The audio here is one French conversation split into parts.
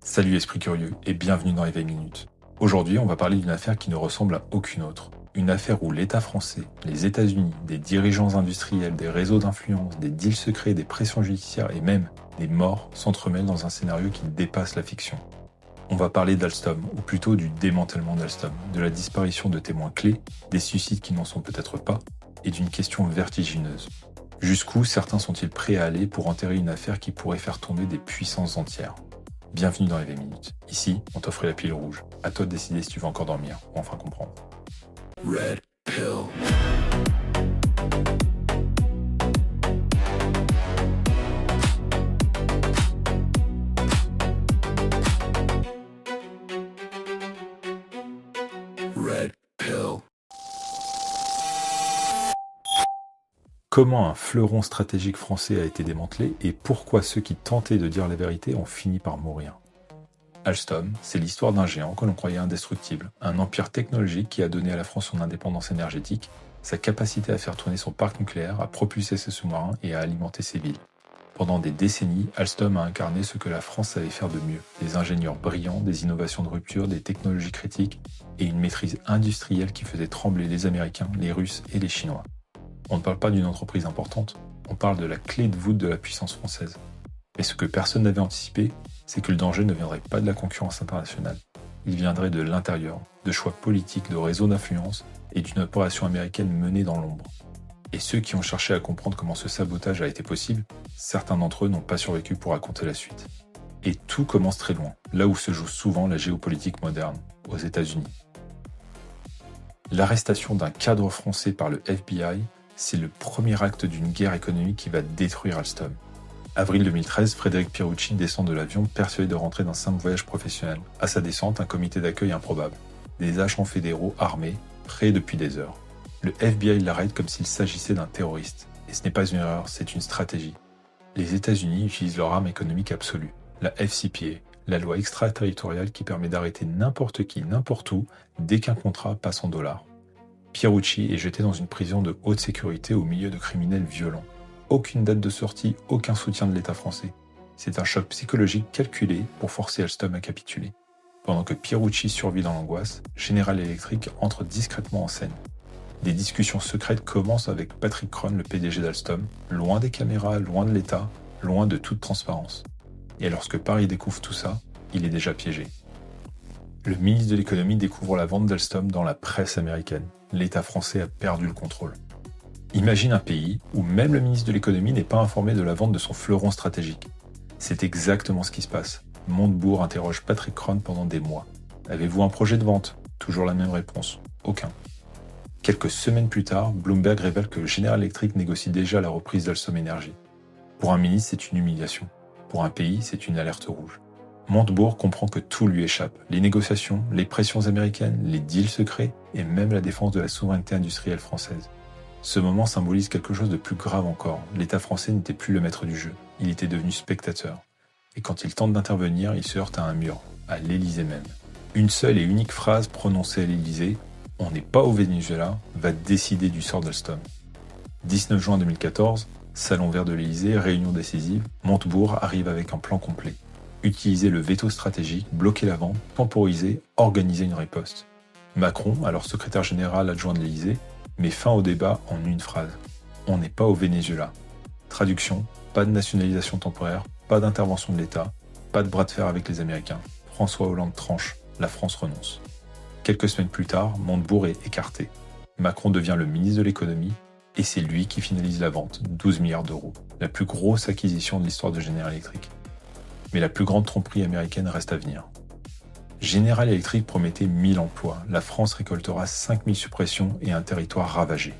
Salut esprit curieux et bienvenue dans les 20 minutes. Aujourd'hui, on va parler d'une affaire qui ne ressemble à aucune autre. Une affaire où l'État français, les États-Unis, des dirigeants industriels, des réseaux d'influence, des deals secrets, des pressions judiciaires et même des morts s'entremêlent dans un scénario qui dépasse la fiction. On va parler d'Alstom, ou plutôt du démantèlement d'Alstom, de la disparition de témoins clés, des suicides qui n'en sont peut-être pas, et d'une question vertigineuse. Jusqu'où certains sont-ils prêts à aller pour enterrer une affaire qui pourrait faire tomber des puissances entières ? Bienvenue dans les 20 minutes. Ici, on t'offre la pile rouge. À toi de décider si tu veux encore dormir ou enfin comprendre. Red Pill. Red Pill. Comment un fleuron stratégique français a été démantelé et pourquoi ceux qui tentaient de dire la vérité ont fini par mourir. Alstom, c'est l'histoire d'un géant que l'on croyait indestructible, un empire technologique qui a donné à la France son indépendance énergétique, sa capacité à faire tourner son parc nucléaire, à propulser ses sous-marins et à alimenter ses villes. Pendant des décennies, Alstom a incarné ce que la France savait faire de mieux, des ingénieurs brillants, des innovations de rupture, des technologies critiques et une maîtrise industrielle qui faisait trembler les Américains, les Russes et les Chinois. On ne parle pas d'une entreprise importante, on parle de la clé de voûte de la puissance française. Mais ce que personne n'avait anticipé, c'est que le danger ne viendrait pas de la concurrence internationale. Il viendrait de l'intérieur, de choix politiques, de réseaux d'influence et d'une opération américaine menée dans l'ombre. Et ceux qui ont cherché à comprendre comment ce sabotage a été possible, certains d'entre eux n'ont pas survécu pour raconter la suite. Et tout commence très loin, là où se joue souvent la géopolitique moderne, aux États-Unis. L'arrestation d'un cadre français par le FBI, c'est le premier acte d'une guerre économique qui va détruire Alstom. Avril 2013, Frédéric Pierucci descend de l'avion persuadé de rentrer d'un simple voyage professionnel. À sa descente, un comité d'accueil improbable. Des agents fédéraux armés, prêts depuis des heures. Le FBI l'arrête comme s'il s'agissait d'un terroriste. Et ce n'est pas une erreur, c'est une stratégie. Les États-Unis utilisent leur arme économique absolue, la FCPA, la loi extraterritoriale qui permet d'arrêter n'importe qui, n'importe où, dès qu'un contrat passe en dollars. Pierucci est jeté dans une prison de haute sécurité au milieu de criminels violents. Aucune date de sortie, aucun soutien de l'État français. C'est un choc psychologique calculé pour forcer Alstom à capituler. Pendant que Pierucci survit dans l'angoisse, General Electric entre discrètement en scène. Des discussions secrètes commencent avec Patrick Kron, le PDG d'Alstom, loin des caméras, loin de l'État, loin de toute transparence. Et lorsque Paris découvre tout ça, il est déjà piégé. Le ministre de l'économie découvre la vente d'Alstom dans la presse américaine. L'État français a perdu le contrôle. Imagine un pays où même le ministre de l'économie n'est pas informé de la vente de son fleuron stratégique. C'est exactement ce qui se passe. Montebourg interroge Patrick Kron pendant des mois. Avez-vous un projet de vente ? Toujours la même réponse. Aucun. Quelques semaines plus tard, Bloomberg révèle que General Electric négocie déjà la reprise d'Alstom Energy. Pour un ministre, c'est une humiliation. Pour un pays, c'est une alerte rouge. Montebourg comprend que tout lui échappe. Les négociations, les pressions américaines, les deals secrets et même la défense de la souveraineté industrielle française. Ce moment symbolise quelque chose de plus grave encore. L'État français n'était plus le maître du jeu. Il était devenu spectateur. Et quand il tente d'intervenir, il se heurte à un mur, à l'Élysée même. Une seule et unique phrase prononcée à l'Élysée, « On n'est pas au Venezuela », va décider du sort d'Alstom. 19 juin 2014, salon vert de l'Élysée, réunion décisive, Montebourg arrive avec un plan complet. Utiliser le veto stratégique, bloquer la vente, temporiser, organiser une riposte. Macron, alors secrétaire général adjoint de l'Élysée, met fin au débat en une phrase. On n'est pas au Venezuela. Traduction, pas de nationalisation temporaire, pas d'intervention de l'État, pas de bras de fer avec les Américains. François Hollande tranche, la France renonce. Quelques semaines plus tard, Montebourg est écarté. Macron devient le ministre de l'économie et c'est lui qui finalise la vente, 12 milliards d'euros, la plus grosse acquisition de l'histoire de General Electric. Mais la plus grande tromperie américaine reste à venir. General Electric promettait 1000 emplois. La France récoltera 5000 suppressions et un territoire ravagé.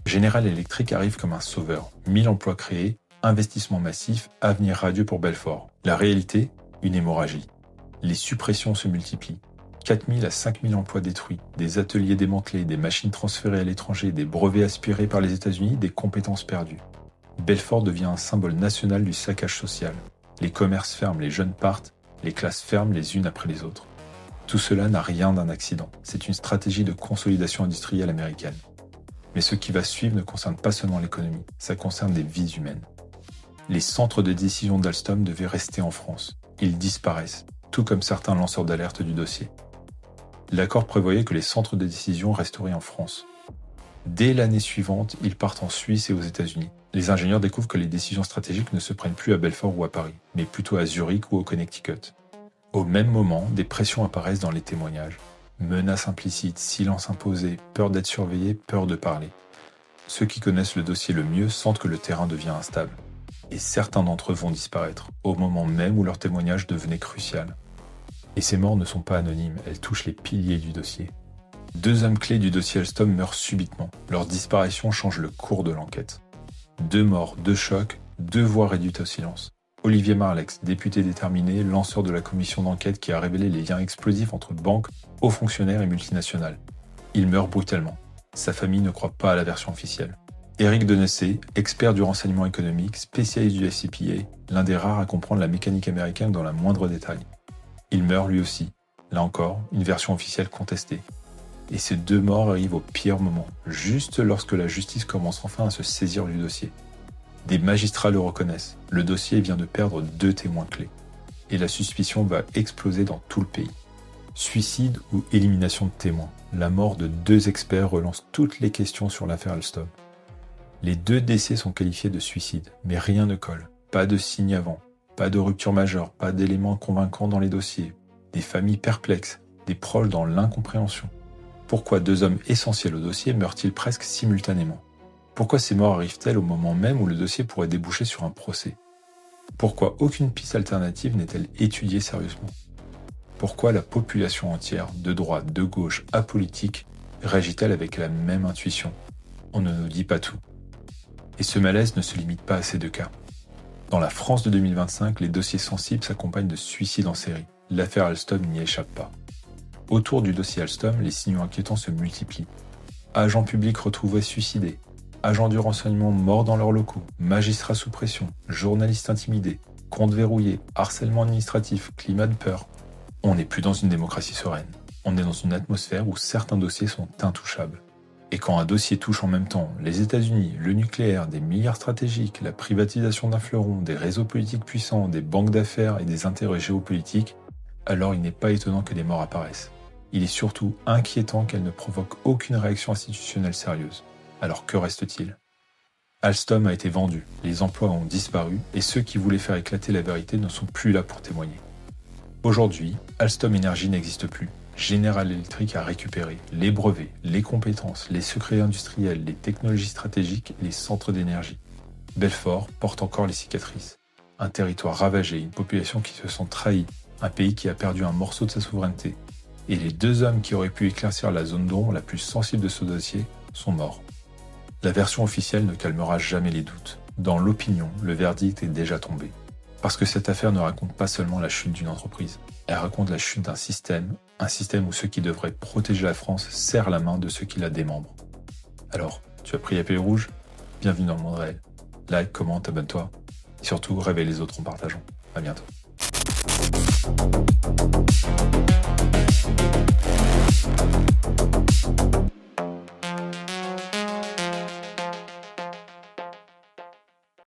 General Electric arrive comme un sauveur. 1000 emplois créés, investissement massif, avenir radieux pour Belfort. La réalité, une hémorragie. Les suppressions se multiplient. 4000 à 5000 emplois détruits, des ateliers démantelés, des machines transférées à l'étranger, des brevets aspirés par les États-Unis, des compétences perdues. Belfort devient un symbole national du saccage social. Les commerces ferment, les jeunes partent, les classes ferment les unes après les autres. Tout cela n'a rien d'un accident, c'est une stratégie de consolidation industrielle américaine. Mais ce qui va suivre ne concerne pas seulement l'économie, ça concerne des vies humaines. Les centres de décision d'Alstom devaient rester en France. Ils disparaissent. tout comme certains lanceurs d'alerte du dossier. L'accord prévoyait que les centres de décision resteraient en France. Dès l'année suivante, ils partent en Suisse et aux États-Unis. Les ingénieurs découvrent que les décisions stratégiques ne se prennent plus à Belfort ou à Paris, mais plutôt à Zurich ou au Connecticut. Au même moment, des pressions apparaissent dans les témoignages. Menaces implicites, silence imposé, peur d'être surveillé, peur de parler. Ceux qui connaissent le dossier le mieux sentent que le terrain devient instable. Et certains d'entre eux vont disparaître, au moment même où leur témoignage devenait crucial. Et ces morts ne sont pas anonymes, elles touchent les piliers du dossier. 2 hommes clés du dossier Alstom meurent subitement. Leur disparition change le cours de l'enquête. 2 morts, 2 chocs, 2 voix réduites au silence. Olivier Marleix, député déterminé, lanceur de la commission d'enquête qui a révélé les liens explosifs entre banques, hauts fonctionnaires et multinationales. Il meurt brutalement. Sa famille ne croit pas à la version officielle. Éric Denessé, expert du renseignement économique, spécialiste du FCPA, l'un des rares à comprendre la mécanique américaine dans la moindre détail. Il meurt lui aussi. Là encore, une version officielle contestée. Et ces 2 morts arrivent au pire moment, juste lorsque la justice commence enfin à se saisir du dossier. Des magistrats le reconnaissent, le dossier vient de perdre 2 témoins clés. Et la suspicion va exploser dans tout le pays. Suicide ou élimination de témoins, la mort de 2 experts relance toutes les questions sur l'affaire Alstom. Les 2 décès sont qualifiés de suicide, mais rien ne colle. Pas de signe avant, pas de rupture majeure, pas d'éléments convaincants dans les dossiers. Des familles perplexes, des proches dans l'incompréhension. Pourquoi 2 hommes essentiels au dossier meurent-ils presque simultanément? Pourquoi ces morts arrivent-elles au moment même où le dossier pourrait déboucher sur un procès? Pourquoi aucune piste alternative n'est-elle étudiée sérieusement? Pourquoi la population entière, de droite, de gauche, apolitique, réagit-elle avec la même intuition? On ne nous dit pas tout. Et ce malaise ne se limite pas à ces 2 cas. Dans la France de 2025, les dossiers sensibles s'accompagnent de suicides en série. L'affaire Alstom n'y échappe pas. Autour du dossier Alstom, les signaux inquiétants se multiplient. Agents publics retrouvés suicidés, agents du renseignement morts dans leurs locaux, magistrats sous pression, journalistes intimidés, comptes verrouillés, harcèlement administratif, climat de peur. On n'est plus dans une démocratie sereine. On est dans une atmosphère où certains dossiers sont intouchables. Et quand un dossier touche en même temps les États-Unis, le nucléaire, des milliards stratégiques, la privatisation d'un fleuron, des réseaux politiques puissants, des banques d'affaires et des intérêts géopolitiques, alors il n'est pas étonnant que des morts apparaissent. Il est surtout inquiétant qu'elles ne provoquent aucune réaction institutionnelle sérieuse. Alors que reste-t-il? Alstom a été vendu, les emplois ont disparu et ceux qui voulaient faire éclater la vérité ne sont plus là pour témoigner. Aujourd'hui, Alstom Energy n'existe plus. General Electric a récupéré les brevets, les compétences, les secrets industriels, les technologies stratégiques et les centres d'énergie. Belfort porte encore les cicatrices. Un territoire ravagé, une population qui se sent trahie, un pays qui a perdu un morceau de sa souveraineté. Et les 2 hommes qui auraient pu éclaircir la zone d'ombre la plus sensible de ce dossier sont morts. La version officielle ne calmera jamais les doutes. Dans l'opinion, le verdict est déjà tombé. Parce que cette affaire ne raconte pas seulement la chute d'une entreprise, elle raconte la chute d'un système, un système où ceux qui devraient protéger la France serrent la main de ceux qui la démembrent. Alors, tu as pris la pilule rouge? Bienvenue dans le monde réel. Like, commente, abonne-toi. Et surtout, réveille les autres en partageant. À bientôt.